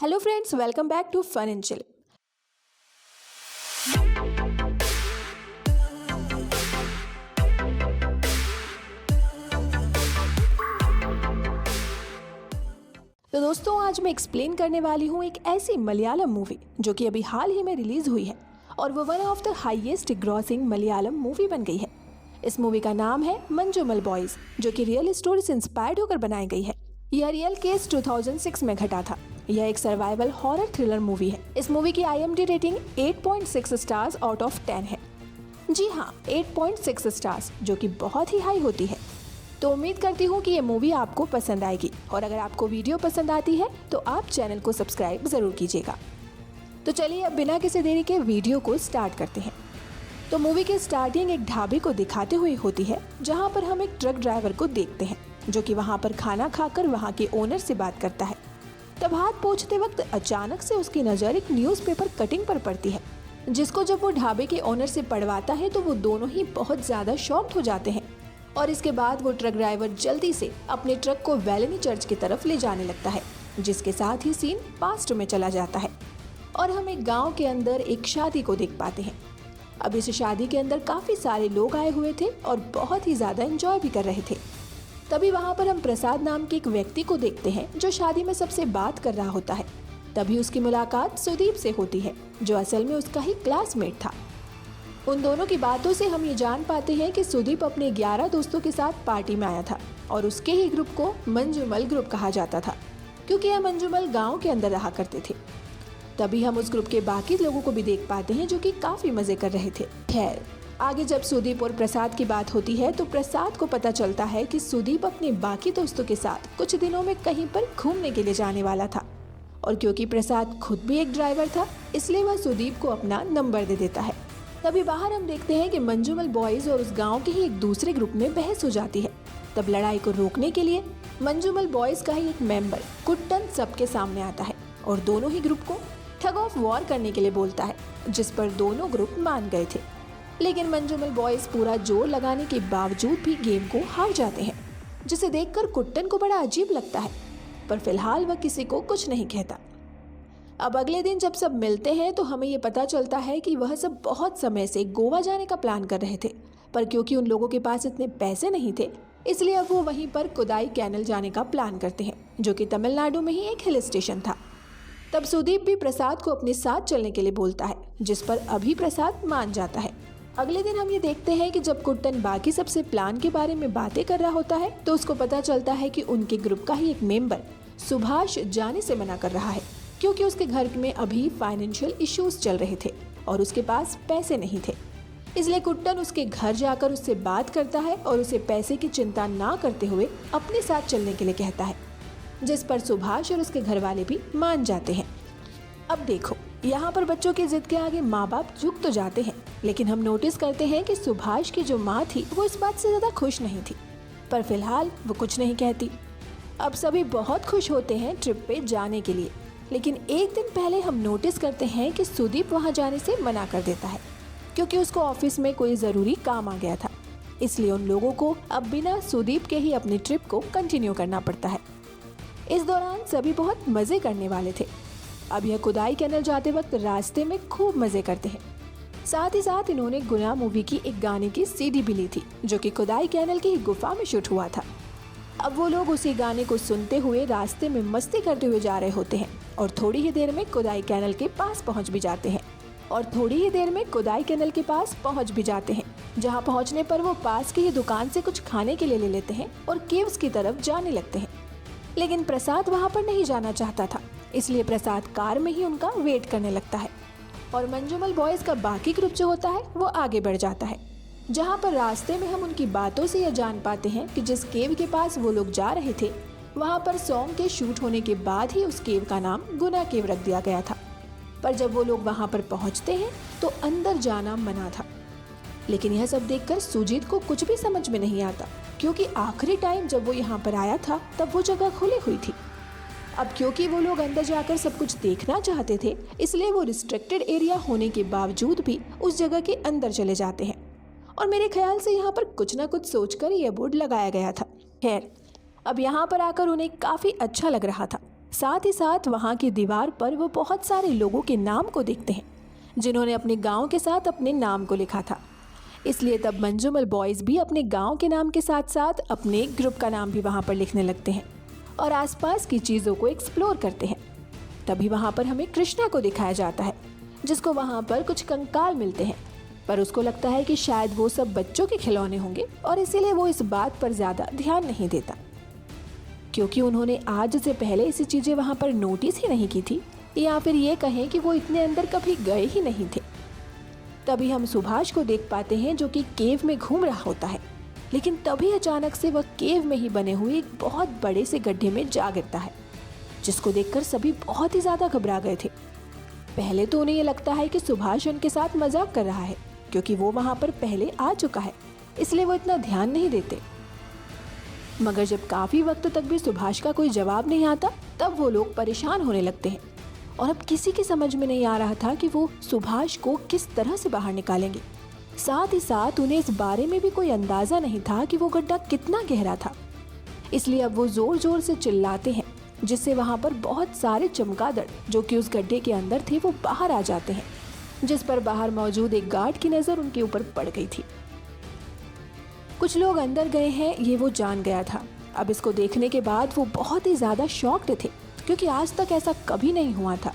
Hello friends, welcome back to Fun and Chill. तो दोस्तों, आज मैं एक्सप्लेन करने वाली हूँ एक ऐसी मलयालम मूवी जो कि अभी हाल ही में रिलीज हुई है और वो one of the highest grossing Malayalam movie बन गई है। इस मूवी का नाम है मंजूमल बॉयज, जो कि रियल स्टोरी से इंस्पायर्ड होकर बनाई गई है। यह रियल केस 2006 में घटा था। यह एक सर्वाइवल हॉरर थ्रिलर मूवी है। इस मूवी की IMDb rating 8.6 stars out of 10 है। जी हाँ, 8.6 स्टार्स, जो कि बहुत ही हाई होती है। तो उम्मीद करती हूँ कि ये मूवी आपको पसंद आएगी और अगर आपको वीडियो पसंद आती है तो आप चैनल को सब्सक्राइब जरूर कीजिएगा। तो चलिए अब बिना किसी देरी के वीडियो को स्टार्ट करते हैं। तो मूवी की स्टार्टिंग एक ढाबे को दिखाते हुए होती है, जहाँ पर हम एक ट्रक ड्राइवर को देखते हैं जो कि वहाँ पर खाना खाकर वहाँ के ओनर से बात करता है। तब हाथ पोंछते वक्त अचानक से उसकी नज़र एक न्यूज़पेपर कटिंग पर पड़ती है, जिसको जब वो ढाबे के ओनर से पढ़वाता है तो वो दोनों ही बहुत ज़्यादा शॉक्ड हो जाते हैं। और इसके बाद वो ट्रक ड्राइवर जल्दी से अपने ट्रक को वेलेनी चर्च की तरफ ले जाने लगता है, जिसके साथ ही सीन पास्ट में चला जाता है और हम एक गाँव के अंदर एक शादी को देख पाते हैं। अब इस शादी के अंदर काफ़ी सारे लोग आए हुए थे और बहुत ही ज़्यादा एंजॉय भी कर रहे थे। तभी वहाँ पर हम प्रसाद नाम के एक व्यक्ति को देखते हैं जो शादी में सबसे बात कर रहा होता है। तभी उसकी मुलाकात सुदीप से होती है, जो असल में उसका ही क्लासमेट था। उन दोनों की बातों से हम ये जान पाते हैं कि सुदीप अपने 11 दोस्तों के साथ पार्टी में आया था और उसके ही ग्रुप को मंजूमल ग्रुप कहा जाता था, क्योंकि यह मंजूमल गाँव के अंदर रहा करते थे। तभी हम उस ग्रुप के बाकी लोगों को भी देख पाते हैं जो कि काफी मजे कर रहे थे। खैर, आगे जब सुदीप और प्रसाद की बात होती है तो प्रसाद को पता चलता है कि सुदीप अपने बाकी दोस्तों के साथ कुछ दिनों में कहीं पर घूमने के लिए जाने वाला था और क्योंकि प्रसाद खुद भी एक ड्राइवर था, इसलिए वह सुदीप को अपना नंबर दे देता है। तभी बाहर हम देखते हैं कि मंजूमल बॉयज और उस गाँव के ही एक दूसरे ग्रुप में बहस हो जाती है। तब लड़ाई को रोकने के लिए मंजूमल बॉयज का ही एक मेंबर कुट्टन सबके सामने आता है और दोनों ही ग्रुप को ठग ऑफ वॉर करने के लिए बोलता है, जिस पर दोनों ग्रुप मान गए थे। लेकिन मंजूमल बॉयज पूरा जोर लगाने के बावजूद भी गेम को हार जाते हैं, जिसे देखकर कुट्टन को बड़ा अजीब लगता है, पर फिलहाल वह किसी को कुछ नहीं कहता। अब अगले दिन जब सब मिलते हैं तो हमें ये पता चलता है कि वह सब बहुत समय से गोवा जाने का प्लान कर रहे थे, पर क्योंकि उन लोगों के पास इतने पैसे नहीं थे, इसलिए अब वो वहीं पर कोदाई कैनल जाने का प्लान करते हैं, जो कि तमिलनाडु में ही एक हिल स्टेशन था। तब सुदीप भी प्रसाद को अपने साथ चलने के लिए बोलता है, जिस पर अभी प्रसाद मान जाता है। अगले दिन हम ये देखते हैं कि जब कुट्टन बाकी सबसे प्लान के बारे में बातें कर रहा होता है तो उसको पता चलता है कि उनके ग्रुप का ही एक मेंबर सुभाष जाने से मना कर रहा है, क्योंकि उसके घर में अभी फाइनेंशियल इश्यूज चल रहे थे और उसके पास पैसे नहीं थे। इसलिए कुट्टन उसके घर जाकर उससे बात करता है और उसे पैसे की चिंता ना करते हुए अपने साथ चलने के लिए कहता है, जिस पर सुभाष और उसके घर वाले भी मान जाते हैं। अब देखो, यहाँ पर बच्चों की जिद के आगे माँ बाप झुक तो जाते हैं, लेकिन हम नोटिस करते हैं कि सुभाष की जो माँ थी वो इस बात से ज़्यादा खुश नहीं थी, पर फिलहाल वो कुछ नहीं कहती। अब सभी बहुत खुश होते हैं ट्रिप पे जाने के लिए, लेकिन एक दिन पहले हम नोटिस करते हैं कि सुदीप वहाँ जाने से मना कर देता है, क्योंकि उसको ऑफिस में कोई ज़रूरी काम आ गया था। इसलिए उन लोगों को अब बिना सुदीप के ही अपनी ट्रिप को कंटिन्यू करना पड़ता है। इस दौरान सभी बहुत मज़े करने वाले थे। अब यह कोदाई कैनल जाते वक्त रास्ते में खूब मज़े करते हैं। साथ ही साथ इन्होंने गुना मूवी की एक गाने की CD भी ली थी, जो कि कोदाई कैनल की गुफा में शूट हुआ था। अब वो लोग उसी गाने को सुनते हुए रास्ते में मस्ती करते हुए जा रहे होते हैं और थोड़ी ही देर में कोदाई कैनल के पास पहुंच भी जाते हैं जहां पहुंचने पर वो पास की ही दुकान से कुछ खाने के लिए ले लेते हैं और केव्स की तरफ जाने लगते हैं। लेकिन प्रसाद वहां पर नहीं जाना चाहता था, इसलिए प्रसाद कार में ही उनका वेट करने लगता है और मंजूमल बॉयज का बाकी ग्रुप जो होता है वो आगे बढ़ जाता है, जहां पर रास्ते में हम उनकी बातों से यह जान पाते हैं कि जिस केव के पास वो लोग जा रहे थे वहां पर सॉन्ग के शूट होने के बाद ही उस केव का नाम गुना केव रख दिया गया था। पर जब वो लोग वहां पर पहुंचते हैं तो अंदर जाना मना था। लेकिन यह सब देखकर सुजीत को कुछ भी समझ में नहीं आता, क्योंकि आखिरी टाइम जब वो यहाँ पर आया था तब वो जगह खुली हुई थी। अब क्योंकि वो लोग अंदर जाकर सब कुछ देखना चाहते थे, इसलिए वो रिस्ट्रिक्टेड एरिया होने के बावजूद भी उस जगह के अंदर चले जाते हैं और मेरे ख्याल से यहाँ पर कुछ ना कुछ सोचकर यह बोर्ड लगाया गया था। खैर, अब यहाँ पर आकर उन्हें काफ़ी अच्छा लग रहा था, साथ ही साथ वहाँ की दीवार पर वो बहुत सारे लोगों के नाम को देखते हैं जिन्होंने अपने गांव के साथ अपने नाम को लिखा था। इसलिए तब मंजूमल बॉयज़ भी अपने गांव के नाम के साथ साथ अपने ग्रुप का नाम भी वहाँ पर लिखने लगते हैं और आसपास की चीज़ों को एक्सप्लोर करते हैं। तभी वहाँ पर हमें कृष्णा को दिखाया जाता है, जिसको वहाँ पर कुछ कंकाल मिलते हैं, पर उसको लगता है कि शायद वो सब बच्चों के खिलौने होंगे और इसीलिए वो इस बात पर ज़्यादा ध्यान नहीं देता, क्योंकि उन्होंने आज से पहले ऐसी चीज़ें वहाँ पर नोटिस ही नहीं की थी, या फिर ये कहें कि वो इतने अंदर कभी गए ही नहीं थे। तभी हम सुभाष को देख पाते हैं जो कि केव में घूम रहा होता है, लेकिन तभी अचानक से वह केव में ही बने हुए एक बहुत बड़े से गड्ढे में जा गिरता है, जिसको देखकर सभी बहुत ही ज़्यादा घबरा गए थे। पहले तो उन्हें ये लगता है कि सुभाष उनके साथ मजाक कर रहा है, क्योंकि वो वहाँ पर पहले आ चुका है, इसलिए वो इतना ध्यान नहीं देते। मगर जब काफ़ी वक्त तक भी सुभाष का कोई जवाब नहीं आता, तब वो लोग परेशान होने लगते हैं और अब किसी की समझ में नहीं आ रहा था कि वो सुभाष को किस तरह से बाहर निकालेंगे। साथ ही साथ उन्हें इस बारे में भी कोई अंदाज़ा नहीं था कि वो गड्ढा कितना गहरा था। इसलिए अब वो ज़ोर ज़ोर से चिल्लाते हैं, जिससे वहाँ पर बहुत सारे चमगादड़ जो कि उस गड्ढे के अंदर थे वो बाहर आ जाते हैं, जिस पर बाहर मौजूद एक गार्ड की नज़र उनके ऊपर पड़ गई थी। कुछ लोग अंदर गए हैं ये वो जान गया था। अब इसको देखने के बाद वो बहुत ही ज़्यादा शॉक्ड थे, क्योंकि आज तक ऐसा कभी नहीं हुआ था।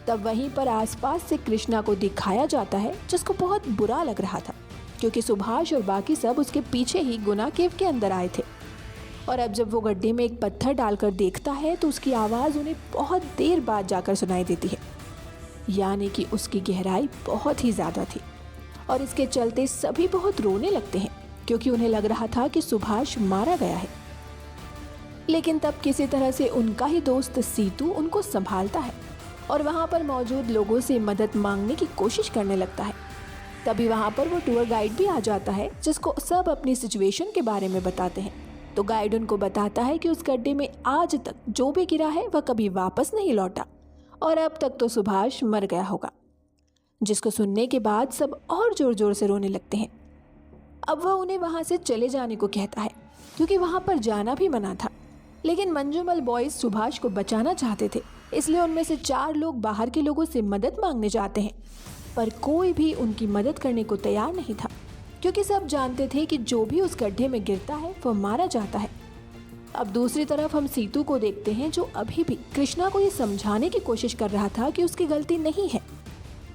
तब वहीं पर आसपास से कृष्णा को दिखाया जाता है, जिसको बहुत बुरा लग रहा था, क्योंकि सुभाष और बाकी सब उसके पीछे ही गुना केव के अंदर आए थे। और अब जब वो गड्ढे में एक पत्थर डालकर देखता है तो उसकी आवाज़ उन्हें बहुत देर बाद जाकर सुनाई देती है, यानी कि उसकी गहराई बहुत ही ज़्यादा थी। और इसके चलते सभी बहुत रोने लगते हैं, क्योंकि उन्हें लग रहा था कि सुभाष मारा गया है। लेकिन तब किसी तरह से उनका ही दोस्त सीतू उनको संभालता है और वहाँ पर मौजूद लोगों से मदद मांगने की कोशिश करने लगता है। तभी वहाँ पर वो टूर गाइड भी आ जाता है, जिसको सब अपनी सिचुएशन के बारे में बताते हैं। तो गाइड उनको बताता है कि उस गड्ढे में आज तक जो भी गिरा है वह कभी वापस नहीं लौटा और अब तक तो सुभाष मर गया होगा। जिसको सुनने के बाद सब और जोर जोर से रोने लगते हैं। अब वह उन्हें वहाँ से चले जाने को कहता है, क्योंकि वहाँ पर जाना भी मना था। लेकिन मंजूमल बॉयज सुभाष को बचाना चाहते थे, इसलिए उनमें से 4 लोग बाहर के लोगों से मदद मांगने जाते हैं, पर कोई भी उनकी मदद करने को तैयार नहीं था, क्योंकि सब जानते थे कि जो भी उस गड्ढे में गिरता है वह मारा जाता है। अब दूसरी तरफ हम सीतू को देखते हैं, जो अभी भी कृष्णा को ये समझाने की कोशिश कर रहा था कि उसकी गलती नहीं है।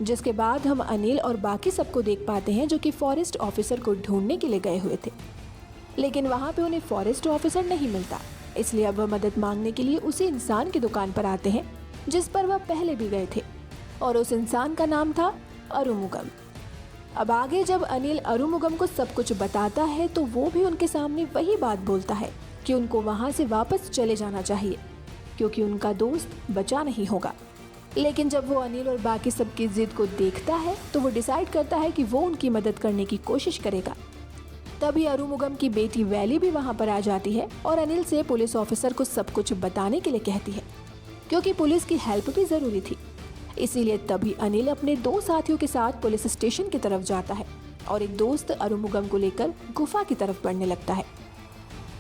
जिसके बाद हम अनिल और बाकी सबको देख पाते हैं, जो कि फॉरेस्ट ऑफिसर को ढूंढने के लिए गए हुए थे, लेकिन वहाँ पे उन्हें फॉरेस्ट ऑफिसर नहीं मिलता। इसलिए अब वह मदद मांगने के लिए उसी इंसान की दुकान पर आते हैं जिस पर वह पहले भी गए थे, और उस इंसान का नाम था अरुमुगम। अब आगे जब अनिल अरुमुगम को सब कुछ बताता है तो वो भी उनके सामने वही बात बोलता है कि उनको वहाँ से वापस चले जाना चाहिए, क्योंकि उनका दोस्त बचा नहीं होगा। लेकिन जब वो अनिल और बाकी सबकी जिद को देखता है तो वो डिसाइड करता है कि वो उनकी मदद करने की कोशिश करेगा। तभी अरुमुगम की बेटी वैली भी वहाँ पर आ जाती है और अनिल से पुलिस ऑफिसर को सब कुछ बताने के लिए कहती है, क्योंकि पुलिस की हेल्प भी ज़रूरी थी। इसीलिए तभी अनिल अपने 2 साथियों के साथ पुलिस स्टेशन की तरफ जाता है और एक दोस्त अरुमुगम को लेकर गुफा की तरफ बढ़ने लगता है।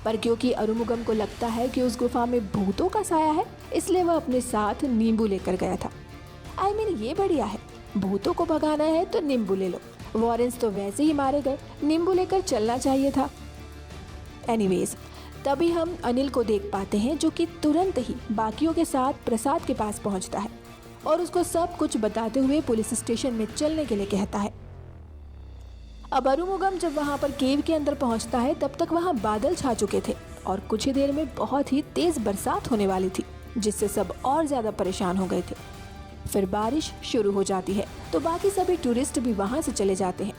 पर क्योंकि अरुमुगम को लगता है कि उस गुफा में भूतों का साया है, इसलिए वह अपने साथ नींबू लेकर गया था। आई मीन ये बढ़िया है, भूतों को भगाना है तो नींबू ले लो, वॉरेंस तो वैसे ही मारे गए, नींबू लेकर चलना चाहिए था। एनीवेज, तभी हम अनिल को देख पाते हैं, जो कि तुरंत ही बाकियों के साथ प्रसाद के पास पहुंचता है और उसको सब कुछ बताते हुए पुलिस स्टेशन में चलने के लिए कहता है। अब अरुमुगम जब वहाँ पर केव के अंदर पहुँचता है तब तक वहाँ बादल छा चुके थे और कुछ ही देर में बहुत ही तेज बरसात होने वाली थी, जिससे सब और ज़्यादा परेशान हो गए थे। फिर बारिश शुरू हो जाती है तो बाकी सभी टूरिस्ट भी वहाँ से चले जाते हैं,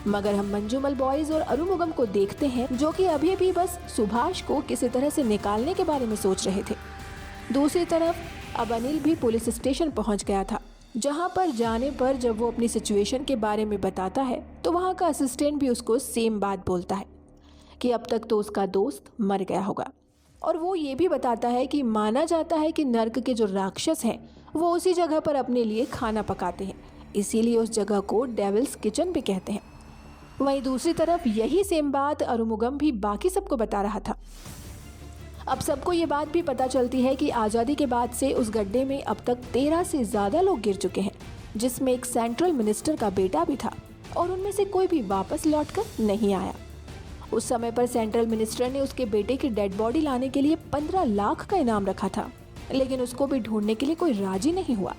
मगर हम मंजूमल बॉयज और अरुमुगम को देखते हैं, जो कि अभी भी बस सुभाष को किसी तरह से निकालने के बारे में सोच रहे थे। दूसरी तरफ अब अनिल भी पुलिस स्टेशन पहुँच गया था, जहाँ पर जाने पर जब वो अपनी सिचुएशन के बारे में बताता है तो वहाँ का असिस्टेंट भी उसको सेम बात बोलता है कि अब तक तो उसका दोस्त मर गया होगा। और वो ये भी बताता है कि माना जाता है कि नर्क के जो राक्षस हैं वो उसी जगह पर अपने लिए खाना पकाते हैं, इसीलिए उस जगह को डेविल्स किचन भी कहते हैं। वहीं दूसरी तरफ यही सेम बात अरुमुगम भी बाकी सबको बता रहा था। अब सबको ये बात भी पता चलती है कि आज़ादी के बाद से उस गड्ढे में अब तक 13 से ज़्यादा लोग गिर चुके हैं, जिसमें एक सेंट्रल मिनिस्टर का बेटा भी था और उनमें से कोई भी वापस लौटकर नहीं आया। उस समय पर सेंट्रल मिनिस्टर ने उसके बेटे की डेड बॉडी लाने के लिए 15 लाख का इनाम रखा था, लेकिन उसको भी ढूंढने के लिए कोई राजी नहीं हुआ।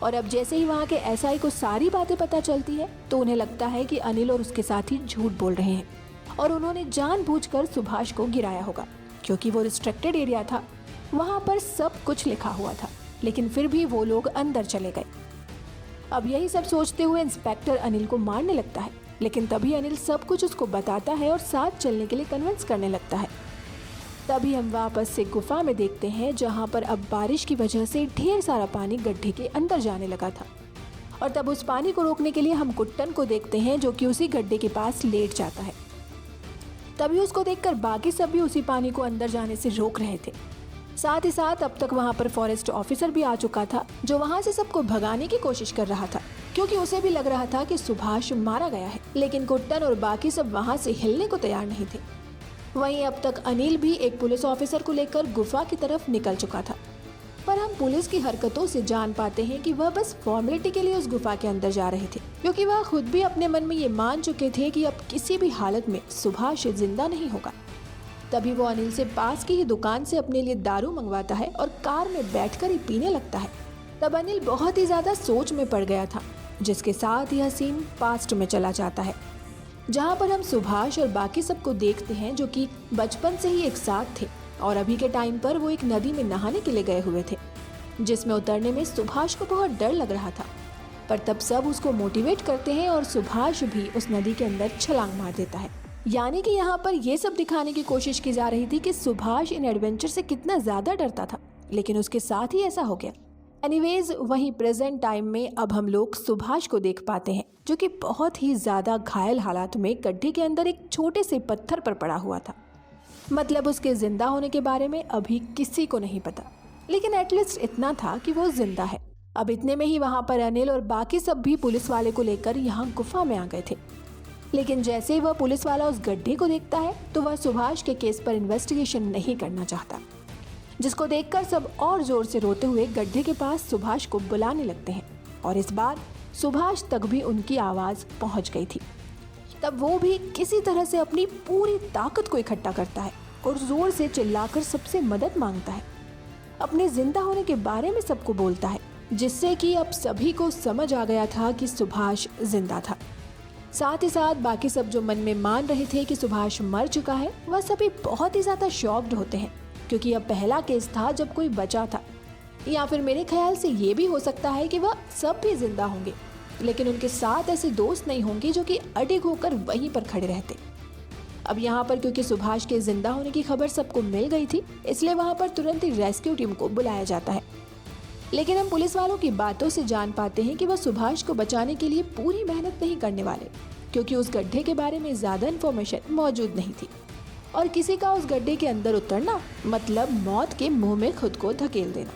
और अब जैसे ही वहाँ के एसआई को सारी बातें पता चलती है तो उन्हें लगता है कि अनिल और उसके साथी झूठ बोल रहे हैं और उन्होंने जानबूझकर सुभाष को गिराया होगा, क्योंकि वो रिस्ट्रिक्टेड एरिया था, वहाँ पर सब कुछ लिखा हुआ था, लेकिन फिर भी वो लोग अंदर चले गए। अब यही सब सोचते हुए इंस्पेक्टर अनिल को मारने लगता है, लेकिन तभी अनिल सब कुछ उसको बताता है और साथ चलने के लिए कन्विंस करने लगता है। तभी हम वापस से गुफा में देखते हैं, जहाँ पर अब बारिश की वजह से ढेर सारा पानी गड्ढे के अंदर जाने लगा था। और तब उस पानी को रोकने के लिए हम कुट्टन को देखते हैं, जो कि उसी गड्ढे के पास लेट जाता है। तभी उसको देखकर बाकी सब भी उसी पानी को अंदर जाने से रोक रहे थे। साथ ही साथ अब तक वहाँ पर फॉरेस्ट ऑफिसर भी आ चुका था, जो वहाँ से सबको भगाने की कोशिश कर रहा था, क्योंकि उसे भी लग रहा था कि सुभाष मारा गया है। लेकिन कुट्टन और बाकी सब वहाँ से हिलने को तैयार नहीं थे। वहीं अब तक अनिल भी एक पुलिस ऑफिसर को लेकर गुफा की तरफ निकल चुका था, पर हम पुलिस की हरकतों से जान पाते हैं कि वह बस फॉर्मेलिटी के लिए उस गुफा के अंदर जा रहे थे, क्योंकि वह खुद भी अपने मन में ये मान चुके थे कि अब किसी भी हालत में सुभाष जिंदा नहीं होगा। तभी वो अनिल से पास की ही दुकान से अपने लिए दारू मंगवाता है और कार में बैठकर ही पीने लगता है। तब अनिल बहुत ही ज्यादा सोच में पड़ गया था, जिसके साथ यह सीन पास्ट में चला जाता है, जहाँ पर हम सुभाष और बाकी सबको देखते हैं, जो कि बचपन से ही एक साथ थे और अभी के टाइम पर वो एक नदी में नहाने के लिए गए हुए थे, जिसमें उतरने में सुभाष को बहुत डर लग रहा था। पर तब सब उसको मोटिवेट करते हैं और सुभाष भी उस नदी के अंदर छलांग मार देता है। यानी कि यहाँ पर ये सब दिखाने की कोशिश की जा रही थी कि सुभाष इन एडवेंचर से कितना ज्यादा डरता था, लेकिन उसके साथ ही ऐसा हो गया। एनीवेज, वहीं प्रेजेंट टाइम में अब हम लोग सुभाष को देख पाते हैं, जो कि बहुत ही ज्यादा घायल हालात में गड्ढे के अंदर एक छोटे से पत्थर पर पड़ा हुआ था। मतलब उसके जिंदा होने के बारे में अभी किसी को नहीं पता, लेकिन एटलीस्ट इतना था कि वो जिंदा है। अब इतने में ही वहाँ पर अनिल और बाकी सब भी पुलिस वाले को लेकर यहाँ गुफा में आ गए थे। लेकिन जैसे ही वह पुलिस वाला उस गड्ढे को देखता है तो वह सुभाष के केस पर इन्वेस्टिगेशन नहीं करना चाहता, जिसको देखकर सब और जोर से रोते हुए गड्ढे के पास सुभाष को बुलाने लगते हैं। और इस बार सुभाष तक भी उनकी आवाज पहुंच गई थी। तब वो भी किसी तरह से अपनी पूरी ताकत को इकट्ठा करता है और जोर से चिल्लाकर सबसे मदद मांगता है। अपने जिंदा होने के बारे में सबको बोलता है, जिससे कि अब सभी को समझ आ गया था कि सुभाष जिंदा था। साथ ही साथ बाकी सब जो मन में मान रहे थे कि सुभाष मर चुका है, वह सभी बहुत ही ज्यादा शॉक्ड होते हैं, क्योंकि यह पहला केस था जब कोई बचा था। या फिर मेरे ख्याल से ये भी हो सकता है कि वह सब भी जिंदा होंगे, लेकिन उनके साथ ऐसे दोस्त नहीं होंगे जो कि अडिग होकर वहीं पर खड़े रहते। अब यहाँ पर क्योंकि सुभाष के जिंदा होने की खबर सबको मिल गई थी, इसलिए वहाँ पर तुरंत ही रेस्क्यू टीम को बुलाया जाता है। लेकिन हम पुलिस वालों की बातों से जान पाते हैं कि वह सुभाष को बचाने के लिए पूरी मेहनत नहीं करने वाले, क्योंकि उस गड्ढे के बारे में ज्यादा इन्फॉर्मेशन मौजूद नहीं थी और किसी का उस गड्ढे के अंदर उतरना मतलब मौत के मुंह में खुद को धकेल देना,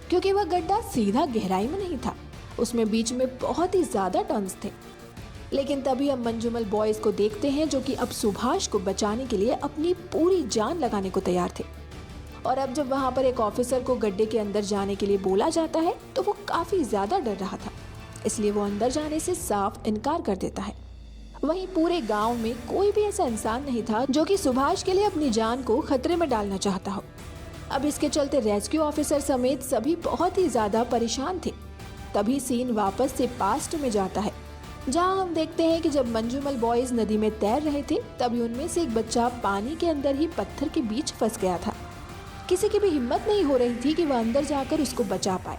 क्योंकि वह गड्ढा सीधा गहराई में नहीं था, उसमें बीच में बहुत ही ज्यादा टर्न्स थे। लेकिन तभी हम मंजूमल बॉयज को देखते हैं, जो कि अब सुभाष को बचाने के लिए अपनी पूरी जान लगाने को तैयार थे। और अब जब वहाँ पर एक ऑफिसर को गड्ढे के अंदर जाने के लिए बोला जाता है तो वो काफी ज्यादा डर रहा था, इसलिए वो अंदर जाने से साफ इनकार कर देता है। वहीं पूरे गांव में कोई भी ऐसा इंसान नहीं था जो कि सुभाष के लिए अपनी जान को खतरे में डालना चाहता हो। अब इसके चलते रेस्क्यू ऑफिसर समेत सभी बहुत ही ज्यादा परेशान थे। तभी सीन वापस से पास्ट में जाता है, जहां हम देखते हैं कि जब मंजूमल बॉयज नदी में तैर रहे थे, तभी उनमें से एक बच्चा पानी के अंदर ही पत्थर के बीच फंस गया था। किसी की भी हिम्मत नहीं हो रही थी कि वह अंदर जाकर उसको बचा पाए,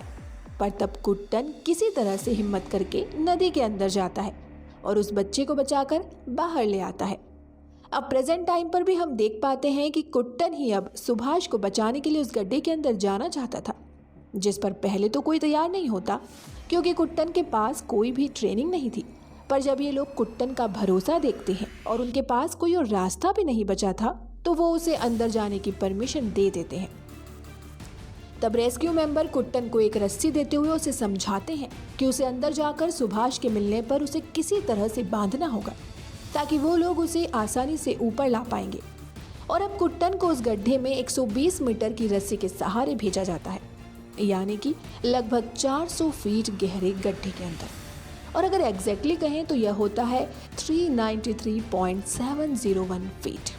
पर तब कुट्टन किसी तरह से हिम्मत करके नदी के अंदर जाता है और उस बच्चे को बचाकर बाहर ले आता है। अब प्रेजेंट टाइम पर भी हम देख पाते हैं कि कुट्टन ही अब सुभाष को बचाने के लिए उस गड्ढे के अंदर जाना चाहता था, जिस पर पहले तो कोई तैयार नहीं होता, क्योंकि कुट्टन के पास कोई भी ट्रेनिंग नहीं थी। पर जब ये लोग कुट्टन का भरोसा देखते हैं और उनके पास कोई और रास्ता भी नहीं बचा था, तो वो उसे अंदर जाने की परमिशन दे देते हैं। तब रेस्क्यू मेंबर कुट्टन को एक रस्सी देते हुए उसे समझाते हैं कि उसे अंदर जाकर सुभाष के मिलने पर उसे किसी तरह से बांधना होगा, ताकि वो लोग उसे आसानी से ऊपर ला पाएंगे। और अब कुट्टन को उस गड्ढे में 120 मीटर की रस्सी के सहारे भेजा जाता है, यानी कि लगभग 400 फीट गहरे गड्ढे के अंदर। और अगर एग्जैक्टली कहें तो यह होता है 393.701 फीट।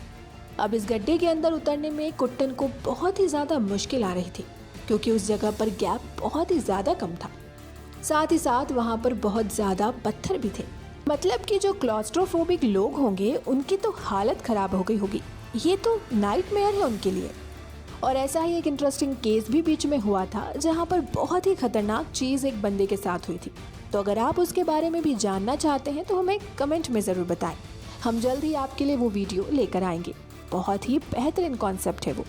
अब इस गड्ढे के अंदर उतरने में कुट्टन को बहुत ही ज़्यादा मुश्किल आ रही थी, क्योंकि उस जगह पर गैप बहुत ही ज़्यादा कम था। साथ ही साथ वहाँ पर बहुत ज़्यादा पत्थर भी थे। मतलब कि जो क्लॉस्ट्रोफोबिक लोग होंगे उनकी तो हालत ख़राब हो गई होगी। ये तो नाइटमेयर है उनके लिए। और ऐसा ही एक इंटरेस्टिंग केस भी बीच में हुआ था, जहाँ पर बहुत ही खतरनाक चीज़ एक बंदे के साथ हुई थी। तो अगर आप उसके बारे में भी जानना चाहते हैं तो हमें कमेंट में ज़रूर बताएं। हम जल्द ही आपके लिए वो वीडियो लेकर आएंगे। बहुत ही बेहतरीन कॉन्सेप्ट है वो।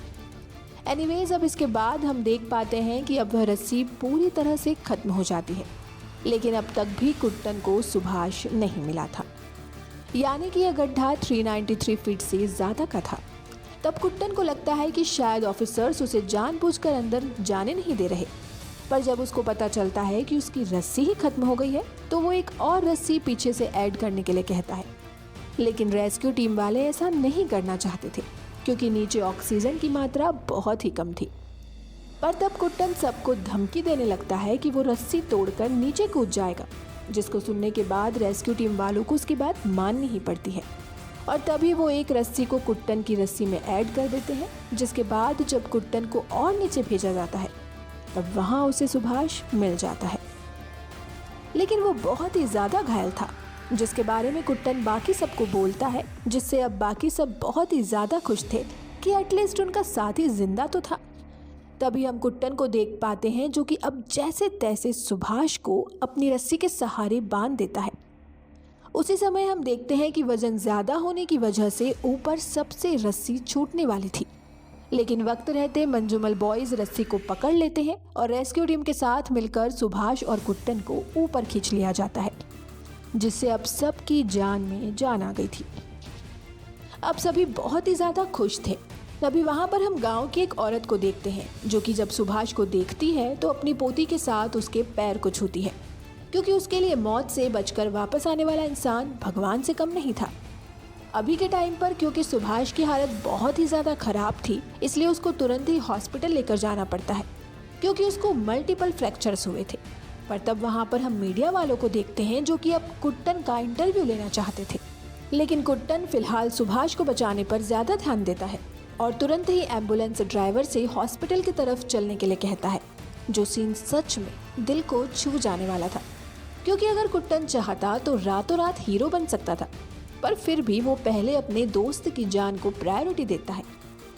एनीवेज, अब इसके बाद हम देख पाते हैं कि अब वह रस्सी पूरी तरह से ख़त्म हो जाती है, लेकिन अब तक भी कुट्टन को सुभाष नहीं मिला था। यानी कि यह गड्ढा 393 फीट से ज़्यादा का था। तब कुट्टन को लगता है कि शायद ऑफिसर्स उसे जानबूझकर अंदर जाने नहीं दे रहे, पर जब उसको पता चलता है कि उसकी रस्सी ही खत्म हो गई है तो वो एक और रस्सी पीछे से ऐड करने के लिए कहता है। लेकिन रेस्क्यू टीम वाले ऐसा नहीं करना चाहते थे, क्योंकि नीचे ऑक्सीजन की मात्रा बहुत ही कम थी। पर तब कुट्टन सबको धमकी देने लगता है कि वो रस्सी तोड़कर नीचे कूद जाएगा, जिसको सुनने के बाद रेस्क्यू टीम वालों को उसकी बात माननी ही पड़ती है। और तभी वो एक रस्सी को कुट्टन की रस्सी में ऐड कर देते हैं, जिसके बाद जब कुट्टन को और नीचे भेजा जाता है तब वहाँ उसे सुभाष मिल जाता है। लेकिन वो बहुत ही ज़्यादा घायल था, जिसके बारे में कुट्टन बाकी सबको बोलता है, जिससे अब बाकी सब बहुत ही ज़्यादा खुश थे कि एटलीस्ट उनका साथी जिंदा तो था। तभी हम कुट्टन को देख पाते हैं, जो कि अब जैसे तैसे सुभाष को अपनी रस्सी के सहारे बांध देता है। उसी समय हम देखते हैं कि वजन ज़्यादा होने की वजह से ऊपर सबसे रस्सी छूटने वाली थी, लेकिन वक्त रहते मंजूमल बॉयज़ रस्सी को पकड़ लेते हैं और रेस्क्यू टीम के साथ मिलकर सुभाष और कुट्टन को ऊपर खींच लिया जाता है, जिससे अब सबकी जान में जान आ गई थी। अब सभी बहुत ही ज़्यादा खुश थे। तभी वहाँ पर हम गांव की एक औरत को देखते हैं, जो कि जब सुभाष को देखती है तो अपनी पोती के साथ उसके पैर को छूती है, क्योंकि उसके लिए मौत से बचकर वापस आने वाला इंसान भगवान से कम नहीं था। अभी के टाइम पर क्योंकि सुभाष की हालत बहुत ही ज़्यादा खराब थी, इसलिए उसको तुरंत ही हॉस्पिटल लेकर जाना पड़ता है, क्योंकि उसको मल्टीपल फ्रैक्चर्स हुए थे। पर तब वहाँ पर हम मीडिया वालों को देखते हैं, जो कि अब कुट्टन का इंटरव्यू लेना चाहते थे। लेकिन कुट्टन फिलहाल सुभाष को बचाने पर ज़्यादा ध्यान देता है और तुरंत ही एम्बुलेंस ड्राइवर से हॉस्पिटल की तरफ चलने के लिए कहता है, जो सीन सच में दिल को छू जाने वाला था। क्योंकि अगर कुट्टन चाहता तो रातों रात हीरो बन सकता था, पर फिर भी वो पहले अपने दोस्त की जान को प्रायोरिटी देता है।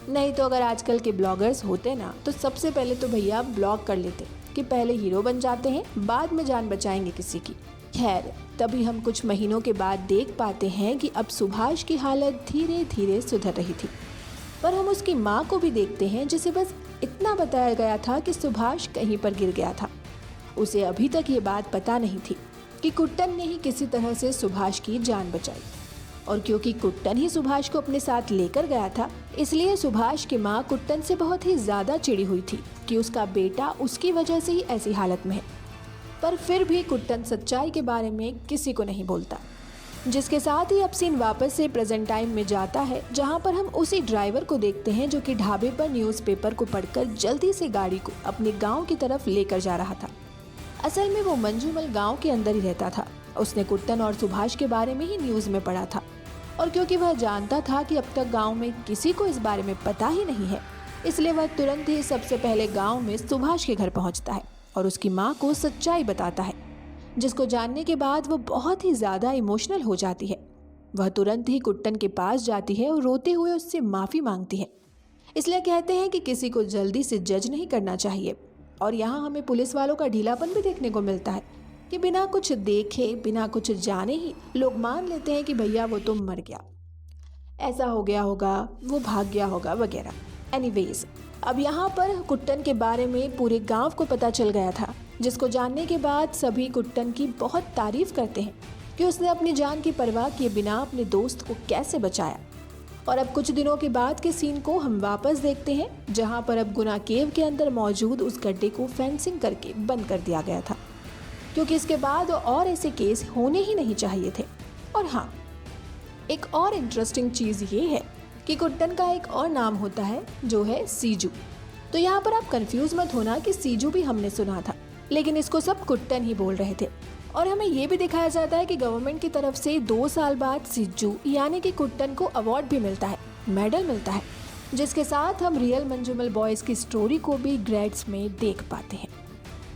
नहीं तो अगर आजकल के ब्लॉगर्स होते ना, तो सबसे पहले तो भैया ब्लॉग कर लेते कि पहले हीरो बन जाते हैं, बाद में जान बचाएंगे किसी की। खैर, तभी हम कुछ महीनों के बाद देख पाते हैं कि अब सुभाष की हालत धीरे धीरे सुधर रही थी। पर हम उसकी माँ को भी देखते हैं, जिसे बस इतना बताया गया था कि सुभाष कहीं पर गिर गया था। उसे अभी तक ये बात पता नहीं थी कि कुट्टन ने ही किसी तरह से सुभाष की जान बचाई। और क्योंकि कुट्टन ही सुभाष को अपने साथ लेकर गया था, इसलिए सुभाष की माँ कुट्टन से बहुत ही ज़्यादा चिढ़ी हुई थी कि उसका बेटा उसकी वजह से ही ऐसी हालत में है। पर फिर भी कुट्टन सच्चाई के बारे में किसी को नहीं बोलता, जिसके साथ ही अब सीन वापस से प्रेजेंट टाइम में जाता है, जहाँ पर हम उसी ड्राइवर को देखते हैं, जो कि ढाबे पर न्यूज़पेपर को पढ़कर जल्दी से गाड़ी को अपने गाँव की तरफ लेकर जा रहा था। असल में वो मंजूमल गांव के अंदर ही रहता था। उसने कुट्टन और सुभाष के बारे में ही न्यूज़ में पढ़ा था, और क्योंकि वह जानता था कि अब तक गांव में किसी को इस बारे में पता ही नहीं है, इसलिए वह तुरंत ही सबसे पहले गांव में सुभाष के घर पहुंचता है और उसकी माँ को सच्चाई बताता है, जिसको जानने के बाद वो बहुत ही ज़्यादा इमोशनल हो जाती है। वह तुरंत ही कुट्टन के पास जाती है और रोते हुए उससे माफ़ी मांगती है। इसलिए कहते हैं कि किसी को जल्दी से जज नहीं करना चाहिए। और यहाँ हमें पुलिस वालों का ढीलापन भी देखने को मिलता है कि बिना कुछ देखे, बिना कुछ जाने ही लोग मान लेते हैं कि भैया वो तो मर गया, ऐसा हो गया होगा, वो भाग गया होगा वगैरह। एनीवेज, अब यहाँ पर कुट्टन के बारे में पूरे गांव को पता चल गया था, जिसको जानने के बाद सभी कुट्टन की बहुत तारीफ करते हैं कि उसने अपनी जान की परवाह किए बिना अपने दोस्त को कैसे बचाया। और अब कुछ दिनों के बाद के सीन को हम वापस देखते हैं, जहां पर अब गुना केव के अंदर मौजूद उस गड्ढे को फेंसिंग करके बंद कर दिया गया था, क्योंकि इसके बाद और ऐसे केस होने ही नहीं चाहिए थे। और हाँ, एक और इंटरेस्टिंग चीज़ ये है कि कुट्टन का एक और नाम होता है जो है सीजू। तो यहाँ पर आप कंफ्यूज मत होना कि सीजू भी हमने सुना था, लेकिन इसको सब कुट्टन ही बोल रहे थे। और हमें ये भी दिखाया जाता है कि गवर्नमेंट की तरफ से 2 साल बाद सीजू यानी कि कुट्टन को अवार्ड भी मिलता है, मेडल मिलता है, जिसके साथ हम रियल मंजूमल बॉयज की स्टोरी को भी ग्रेड्स में देख पाते हैं।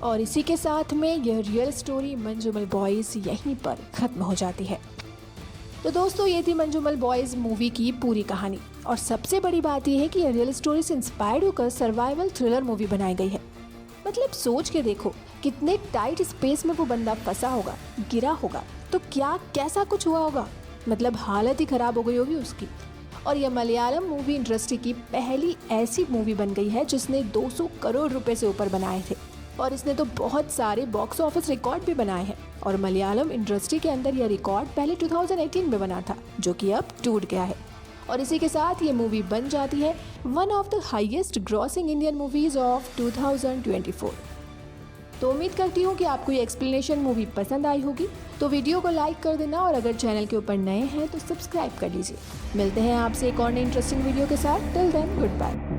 और इसी के साथ में यह रियल स्टोरी मंजूमल बॉयज यहीं पर खत्म हो जाती है। तो दोस्तों, ये थी मंजूमल बॉयज मूवी की पूरी कहानी। और सबसे बड़ी बात यह है कि यह रियल स्टोरी से इंस्पायर्ड होकर सर्वाइवल थ्रिलर मूवी बनाई गई है। मतलब सोच के देखो, कितने टाइट स्पेस में वो बंदा फंसा होगा, गिरा होगा, तो क्या कैसा कुछ हुआ होगा। मतलब हालत ही खराब हो गई होगी उसकी। और यह मलयालम मूवी इंडस्ट्री की पहली ऐसी मूवी बन गई है जिसने 200 करोड़ रुपए से ऊपर बनाए थे। और इसने तो बहुत सारे बॉक्स ऑफिस रिकॉर्ड भी बनाए हैं। और मलयालम इंडस्ट्री के अंदर यह रिकॉर्ड पहले 2018 में बना था, जो कि अब टूट गया है। और इसी के साथ ये मूवी बन जाती है one of the highest grossing Indian movies of 2024। तो उम्मीद करती हूँ कि आपको ये एक्सप्लेनेशन मूवी पसंद आई होगी। तो वीडियो को लाइक कर देना और अगर चैनल के ऊपर नए हैं तो सब्सक्राइब कर लीजिए। मिलते हैं आपसे एक और नई इंटरेस्टिंग वीडियो के साथ। Till then, good bye.